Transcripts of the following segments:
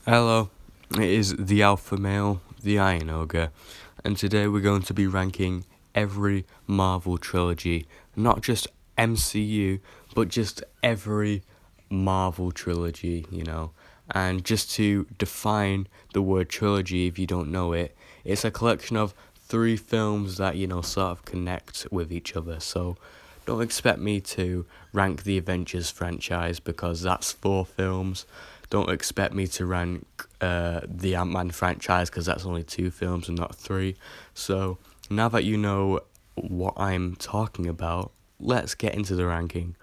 Hello, it is the Alpha Male, the Iron Ogre, and today we're going to be ranking every Marvel trilogy, not just MCU, but just every Marvel trilogy, And just to define the word trilogy, if you don't know it, it's a collection of three films that, sort of connect with each other. So don't expect me to rank the Avengers franchise because that's four films. Don't expect me to rank the Ant-Man franchise because that's only two films and not three. So now that you know what I'm talking about, let's get into the ranking.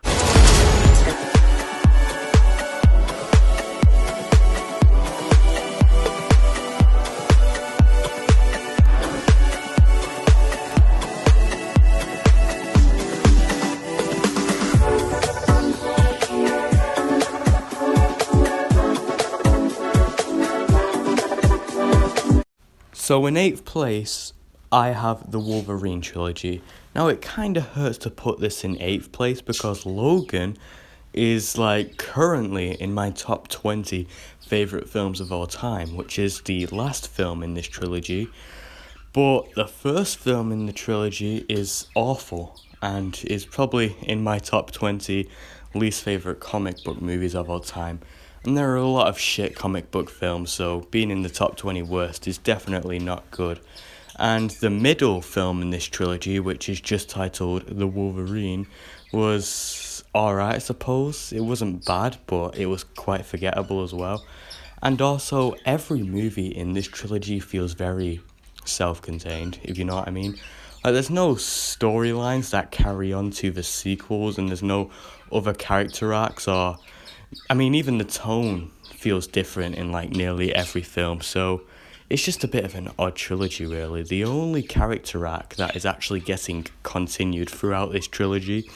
So in 8th place, I have the Wolverine trilogy. Now it kind of hurts to put this in 8th place because Logan is currently in my top 20 favourite films of all time, which is the last film in this trilogy. But the first film in the trilogy is awful and is probably in my top 20 least favourite comic book movies of all time. And there are a lot of shit comic book films, so being in the top 20 worst is definitely not good. And the middle film in this trilogy, which is just titled The Wolverine, was alright, I suppose. It wasn't bad, but it was quite forgettable as well. And also, every movie in this trilogy feels very self-contained, if you know what I mean. There's no storylines that carry on to the sequels, and there's no other character arcs even the tone feels different in nearly every film, so it's just a bit of an odd trilogy really. The only character arc that is actually getting continued throughout this trilogy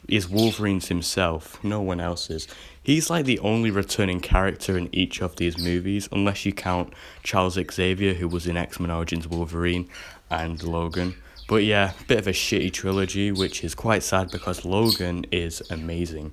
is Wolverine's himself, no one else's. He's the only returning character in each of these movies, unless you count Charles Xavier, who was in X-Men Origins Wolverine and Logan. But yeah, bit of a shitty trilogy, which is quite sad because Logan is amazing.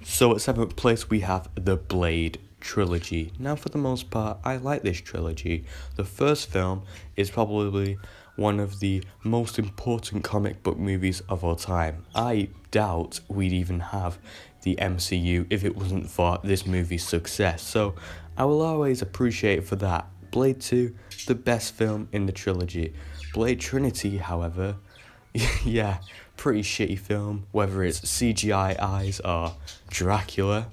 So at 7th place we have the Blade trilogy. Now for the most part, I like this trilogy. The first film is probably one of the most important comic book movies of all time. I doubt we'd even have the MCU if it wasn't for this movie's success, so I will always appreciate for that. Blade 2, the best film in the trilogy. Blade Trinity, however, yeah, pretty shitty film, whether it's CGI eyes or Dracula,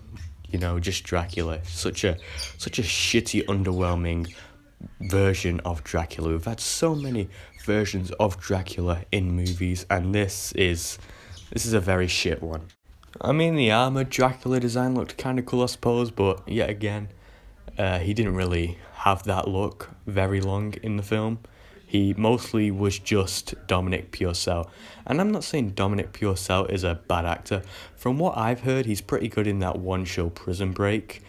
just Dracula. Such a shitty, underwhelming version of Dracula. We've had so many versions of Dracula in movies, and this is a very shit one. The armored Dracula design looked kind of cool, I suppose, but yet again, he didn't really have that look very long in the film. He mostly was just Dominic Purcell. And I'm not saying Dominic Purcell is a bad actor. From what I've heard, he's pretty good in that one show, Prison Break.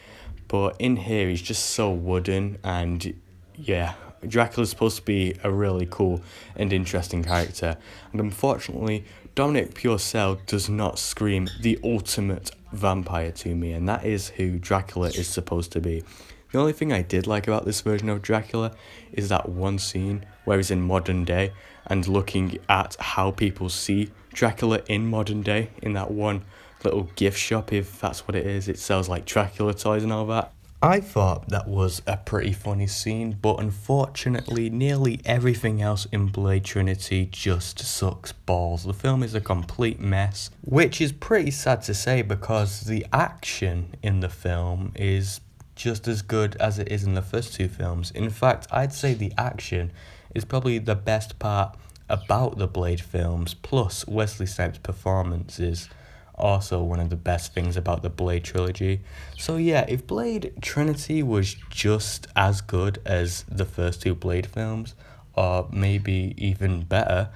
But in here, he's just so wooden. And yeah, Dracula's supposed to be a really cool and interesting character. And unfortunately, Dominic Purcell does not scream the ultimate vampire to me. And that is who Dracula is supposed to be. The only thing I did like about this version of Dracula is that one scene where he's in modern day and looking at how people see Dracula in modern day in that one little gift shop, if that's what it is. It sells Dracula toys and all that. I thought that was a pretty funny scene, but unfortunately nearly everything else in Blade Trinity just sucks balls. The film is a complete mess, which is pretty sad to say because the action in the film is just as good as it is in the first two films. In fact, I'd say the action is probably the best part about the Blade films, plus Wesley Snipes' performance is also one of the best things about the Blade trilogy. So yeah, if Blade Trinity was just as good as the first two Blade films, or maybe even better,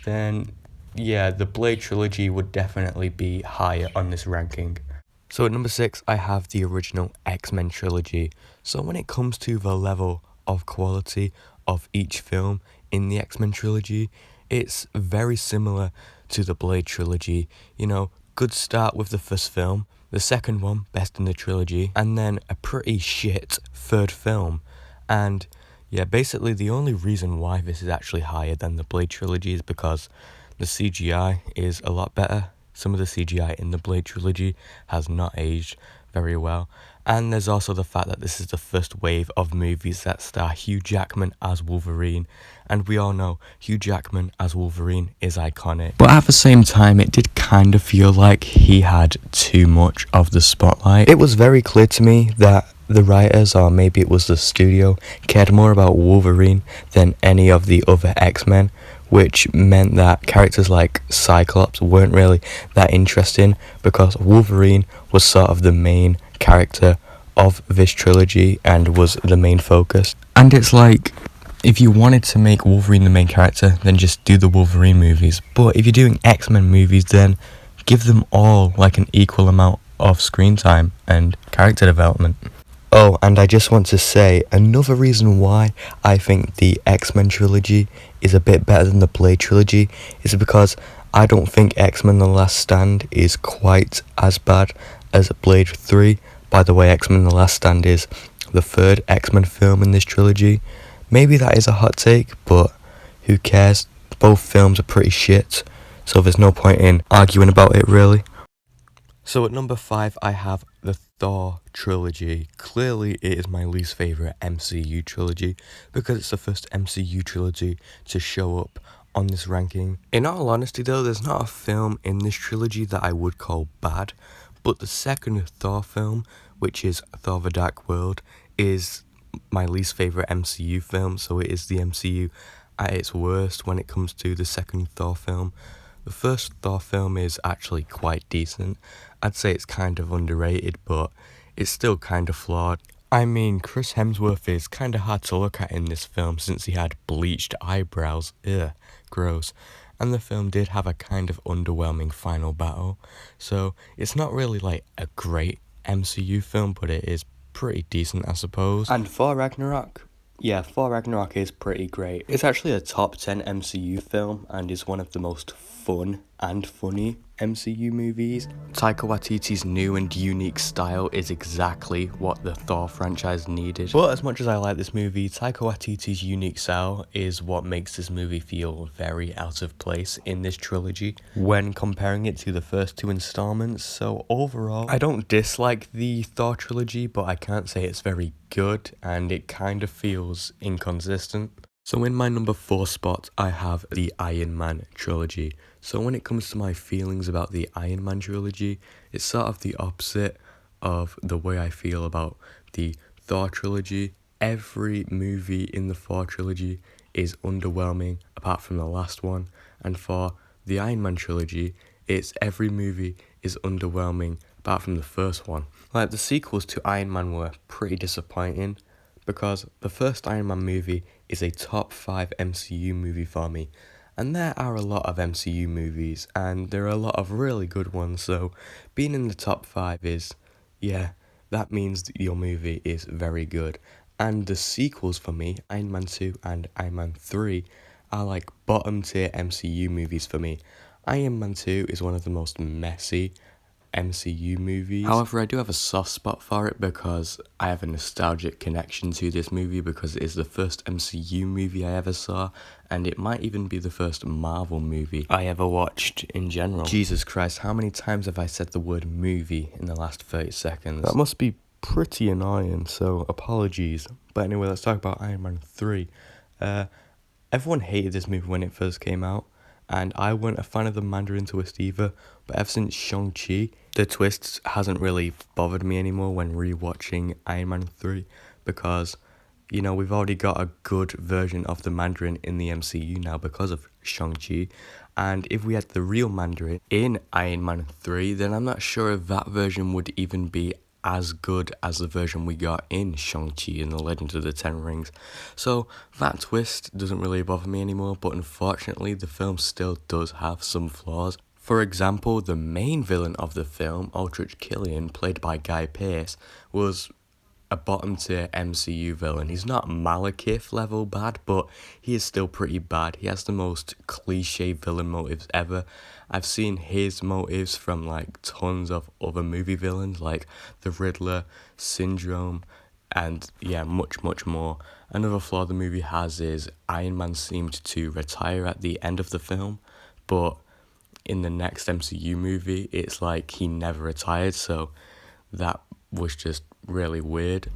then yeah, the Blade trilogy would definitely be higher on this ranking. So at number 6, I have the original X-Men trilogy. So when it comes to the level of quality of each film in the X-Men trilogy, it's very similar to the Blade trilogy. Good start with the first film, the second one, best in the trilogy, and then a pretty shit third film. And yeah, basically the only reason why this is actually higher than the Blade trilogy is because the CGI is a lot better. Some of the CGI in the Blade trilogy has not aged very well. And there's also the fact that this is the first wave of movies that star Hugh Jackman as Wolverine. And we all know Hugh Jackman as Wolverine is iconic. But at the same time, it did kind of feel like he had too much of the spotlight. It was very clear to me that the writers, or maybe it was the studio, cared more about Wolverine than any of the other X-Men, which meant that characters like Cyclops weren't really that interesting because Wolverine was sort of the main character of this trilogy and was the main focus. And it's like, if you wanted to make Wolverine the main character, then just do the Wolverine movies. But if you're doing X-Men movies, then give them all like an equal amount of screen time and character development. Oh, and I just want to say, another reason why I think the X-Men trilogy is a bit better than the Blade trilogy is because I don't think X-Men The Last Stand is quite as bad as Blade 3. By the way, X-Men The Last Stand is the third X-Men film in this trilogy. Maybe that is a hot take, but who cares? Both films are pretty shit, so there's no point in arguing about it really. So at number 5, I have the Thor trilogy. Clearly, it is my least favourite MCU trilogy because it's the first MCU trilogy to show up on this ranking. In all honesty though, there's not a film in this trilogy that I would call bad, but the second Thor film, which is Thor the Dark World, is my least favourite MCU film, so it is the MCU at its worst when it comes to the second Thor film. The first Thor film is actually quite decent. I'd say it's kind of underrated, but it's still kind of flawed. I mean, Chris Hemsworth is kind of hard to look at in this film since he had bleached eyebrows. Ugh, gross. And the film did have a kind of underwhelming final battle. So it's not really like a great MCU film, but it is pretty decent, I suppose. And Thor Ragnarok? Yeah, Thor Ragnarok is pretty great. It's actually a top 10 MCU film and is one of the most fun and funny MCU movies. Taika Waititi's new and unique style is exactly what the Thor franchise needed. But as much as I like this movie, Taika Waititi's unique style is what makes this movie feel very out of place in this trilogy when comparing it to the first two installments. So overall, I don't dislike the Thor trilogy, but I can't say it's very good and it kind of feels inconsistent. So in my number 4 spot, I have the Iron Man trilogy. So when it comes to my feelings about the Iron Man trilogy, it's sort of the opposite of the way I feel about the Thor trilogy. Every movie in the Thor trilogy is underwhelming apart from the last one. And for the Iron Man trilogy, it's every movie is underwhelming apart from the first one. Like the sequels to Iron Man were pretty disappointing because the first Iron Man movie is a top 5 MCU movie for me. And there are a lot of MCU movies, and there are a lot of really good ones, so being in the top 5 is, yeah, that means that your movie is very good. And the sequels for me, Iron Man 2 and Iron Man 3, are like bottom tier MCU movies for me. Iron Man 2 is one of the most messy MCU movies. However, I do have a soft spot for it because I have a nostalgic connection to this movie because it is the first MCU movie I ever saw, and it might even be the first Marvel movie I ever watched in general. Jesus Christ, how many times have I said the word movie in the last 30 seconds? That must be pretty annoying, so apologies. But anyway, let's talk about Iron Man 3. Everyone hated this movie when it first came out, and I weren't a fan of the Mandarin twist either, but ever since Shang-Chi, the twist hasn't really bothered me anymore when rewatching Iron Man 3, because, you know, we've already got a good version of the Mandarin in the MCU now because of Shang-Chi, and if we had the real Mandarin in Iron Man 3, then I'm not sure if that version would even be as good as the version we got in Shang-Chi and the Legend of the Ten Rings. So that twist doesn't really bother me anymore, but unfortunately the film still does have some flaws. For example, the main villain of the film, Aldrich Killian, played by Guy Pearce, was a bottom tier MCU villain. He's not Malekith level bad, but he is still pretty bad. He has the most cliche villain motives ever. I've seen his motives from like tons of other movie villains like the Riddler, Syndrome, and yeah, much more. Another flaw the movie has is Iron Man seemed to retire at the end of the film, but in the next MCU movie, it's like he never retired, so that was just really weird.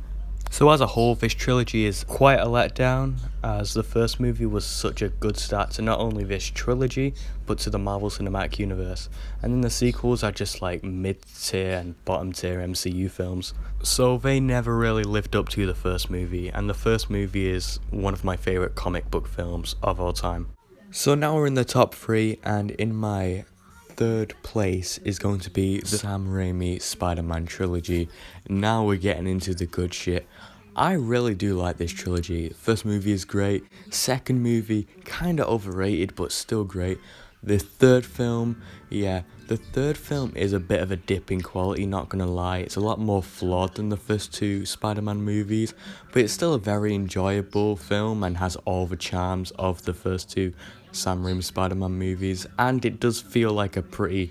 So as a whole, this trilogy is quite a letdown, as the first movie was such a good start to not only this trilogy, but to the Marvel Cinematic Universe. And then the sequels are just like mid-tier and bottom-tier MCU films. So they never really lived up to the first movie, and the first movie is one of my favourite comic book films of all time. So now we're in the top 3, and in my third place is going to be the Sam Raimi Spider-Man trilogy. Now we're getting into the good shit. I really do like this trilogy. First movie is great. Second movie, kinda overrated, but still great. The third film is a bit of a dip in quality, not gonna lie. It's a lot more flawed than the first two Spider-Man movies, but it's still a very enjoyable film and has all the charms of the first two Sam Raimi Spider-Man movies, and it does feel like a pretty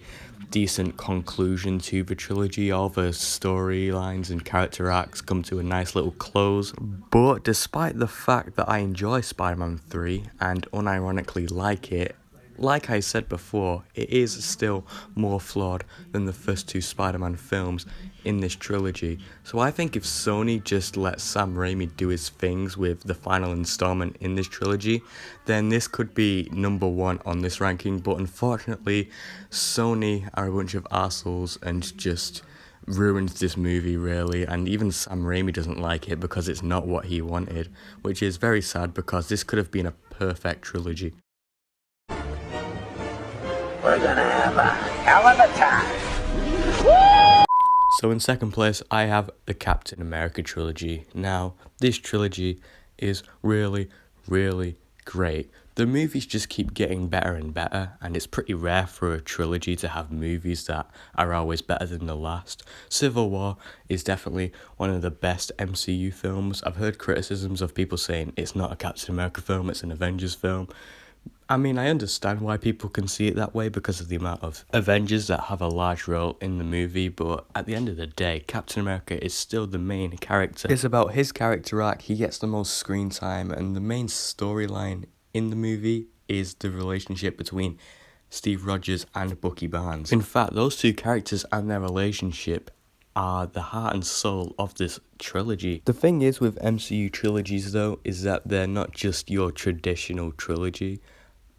decent conclusion to the trilogy. All the storylines and character arcs come to a nice little close. But despite the fact that I enjoy Spider-Man 3 and unironically like it, like I said before, it is still more flawed than the first two Spider-Man films in this trilogy. So I think if Sony just let Sam Raimi do his things with the final installment in this trilogy, then this could be number 1 on this ranking. But unfortunately, Sony are a bunch of assholes and just ruined this movie really, and even Sam Raimi doesn't like it because it's not what he wanted, which is very sad because this could have been a perfect trilogy. We're gonna have a hell of a time. So in second place, I have the Captain America trilogy. Now, this trilogy is really great. The movies just keep getting better and better, and it's pretty rare for a trilogy to have movies that are always better than the last. Civil War is definitely one of the best MCU films. I've heard criticisms of people saying it's not a Captain America film, it's an Avengers film. I mean, I understand why people can see it that way because of the amount of Avengers that have a large role in the movie, but at the end of the day, Captain America is still the main character. It's about his character arc, he gets the most screen time, and the main storyline in the movie is the relationship between Steve Rogers and Bucky Barnes. In fact, those two characters and their relationship are the heart and soul of this trilogy. The thing is with MCU trilogies though, is that they're not just your traditional trilogy,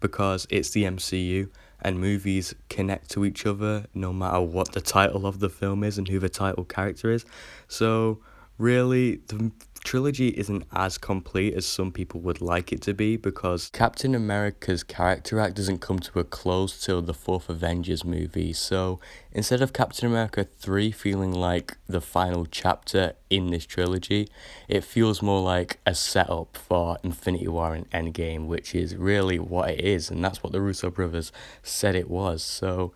because it's the MCU and movies connect to each other no matter what the title of the film is and who the title character is. So really, the trilogy isn't as complete as some people would like it to be, because Captain America's character arc doesn't come to a close till the 4th Avengers movie. So instead of Captain America 3 feeling like the final chapter in this trilogy, it feels more like a setup for Infinity War and Endgame, which is really what it is, and that's what the Russo brothers said it was. So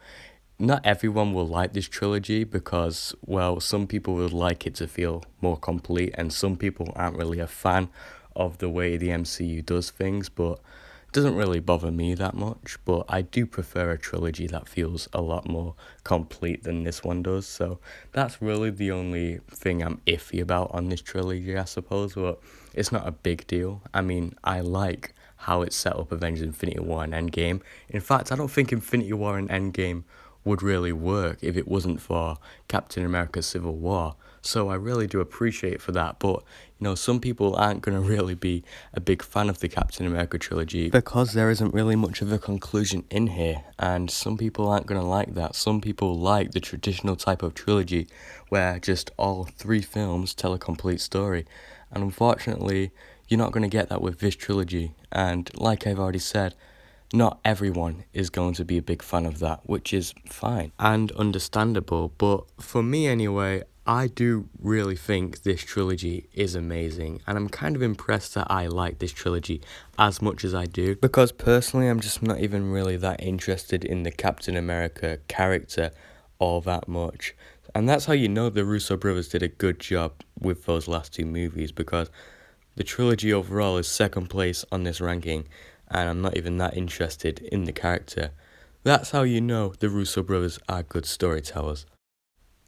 not everyone will like this trilogy because, well, some people would like it to feel more complete, and some people aren't really a fan of the way the MCU does things, but it doesn't really bother me that much. But I do prefer a trilogy that feels a lot more complete than this one does, so that's really the only thing I'm iffy about on this trilogy, I suppose, but it's not a big deal. I mean, I like how it set up Avengers Infinity War and Endgame. In fact, I don't think Infinity War and Endgame would really work if it wasn't for Captain America Civil War. So I really do appreciate it for that. But, you know, some people aren't going to really be a big fan of the Captain America trilogy because there isn't really much of a conclusion in here. And some people aren't going to like that. Some people like the traditional type of trilogy where just all 3 films tell a complete story. And unfortunately, you're not going to get that with this trilogy. And like I've already said, not everyone is going to be a big fan of that, which is fine and understandable. But for me anyway, I do really think this trilogy is amazing, and I'm kind of impressed that I like this trilogy as much as I do, because personally I'm just not even really that interested in the Captain America character all that much. And that's how you know the Russo brothers did a good job with those last two movies, because the trilogy overall is second place on this ranking, and I'm not even that interested in the character. That's how you know the Russo brothers are good storytellers.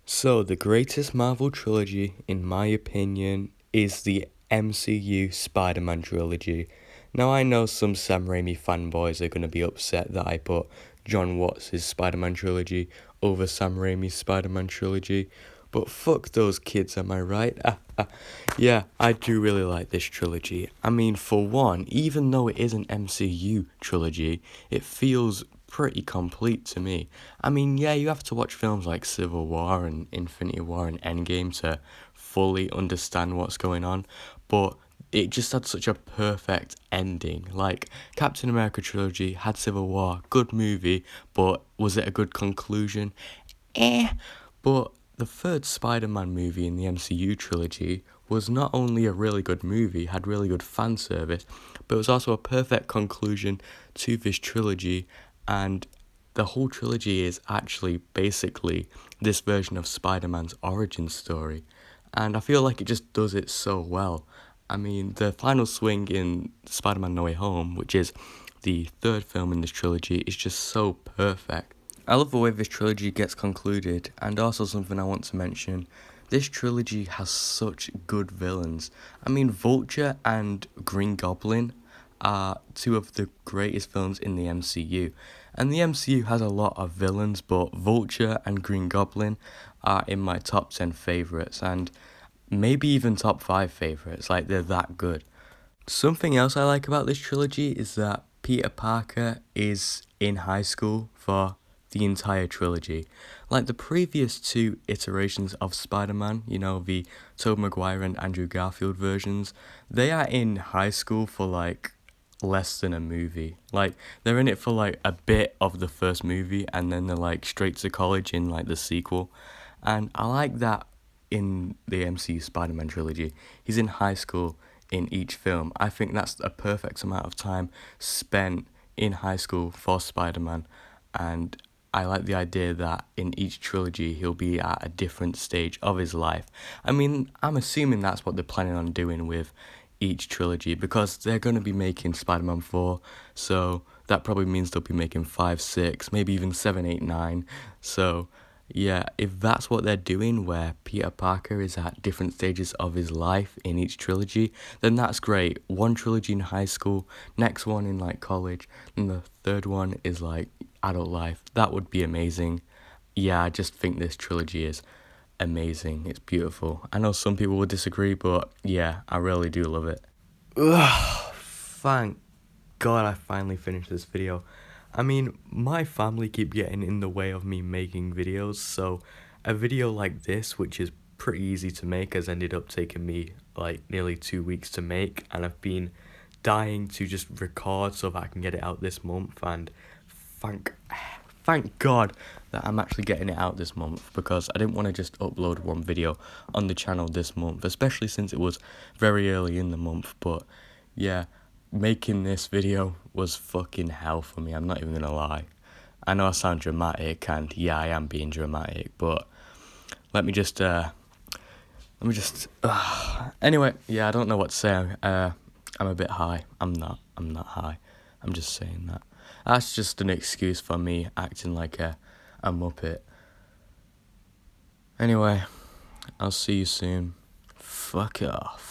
So, the greatest Marvel trilogy, in my opinion, is the MCU Spider-Man trilogy. Now, I know some Sam Raimi fanboys are going to be upset that I put John Watts' Spider-Man trilogy over Sam Raimi's Spider-Man trilogy, but fuck those kids, am I right? Yeah, I do really like this trilogy. I mean, for one, even though it is an MCU trilogy, it feels pretty complete to me. I mean, yeah, you have to watch films like Civil War and Infinity War and Endgame to fully understand what's going on, but it just had such a perfect ending. Like, Captain America trilogy had Civil War, good movie, but was it a good conclusion? But the third Spider-Man movie in the MCU trilogy was not only a really good movie, had really good fan service, but it was also a perfect conclusion to this trilogy, and the whole trilogy is actually basically this version of Spider-Man's origin story, and I feel like it just does it so well. I mean, the final swing in Spider-Man No Way Home, which is the third film in this trilogy, is just so perfect. I love the way this trilogy gets concluded, and also something I want to mention, this trilogy has such good villains. I mean, Vulture and Green Goblin are two of the greatest villains in the MCU. And the MCU has a lot of villains, but Vulture and Green Goblin are in my top 10 favourites, and maybe even top 5 favourites, like they're that good. Something else I like about this trilogy is that Peter Parker is in high school for the entire trilogy. Like the previous two iterations of Spider-Man, you know, the Tobey Maguire and Andrew Garfield versions, they are in high school for like less than a movie. Like they're in it for like a bit of the first movie, and then they're like straight to college in like the sequel. And I like that in the MCU Spider-Man trilogy. He's in high school in each film. I think that's a perfect amount of time spent in high school for Spider-Man, and I like the idea that in each trilogy he'll be at a different stage of his life. I mean, I'm assuming that's what they're planning on doing with each trilogy, because they're going to be making Spider-Man 4, so that probably means they'll be making 5, 6, maybe even 7, 8, 9. So yeah, if that's what they're doing, where Peter Parker is at different stages of his life in each trilogy, then that's great. One trilogy in high school, next one in like college, and the third one is like adult life. That would be amazing. Yeah, I just think this trilogy is amazing. It's beautiful. I know some people will disagree, but yeah, I really do love it. Ugh, thank God I finally finished this video. I mean, my family keep getting in the way of me making videos, so a video like this, which is pretty easy to make, has ended up taking me like nearly 2 weeks to make, and I've been dying to just record so that I can get it out this month, and thank God that I'm actually getting it out this month, because I didn't want to just upload one video on the channel this month, especially since it was very early in the month. But yeah, making this video was fucking hell for me, I'm not even gonna lie. I know I sound dramatic, and yeah, I am being dramatic, but let me just anyway, yeah, I don't know what to say. I'm a bit high. I'm not high. I'm just saying that. That's just an excuse for me acting like a muppet. Anyway, I'll see you soon. Fuck off.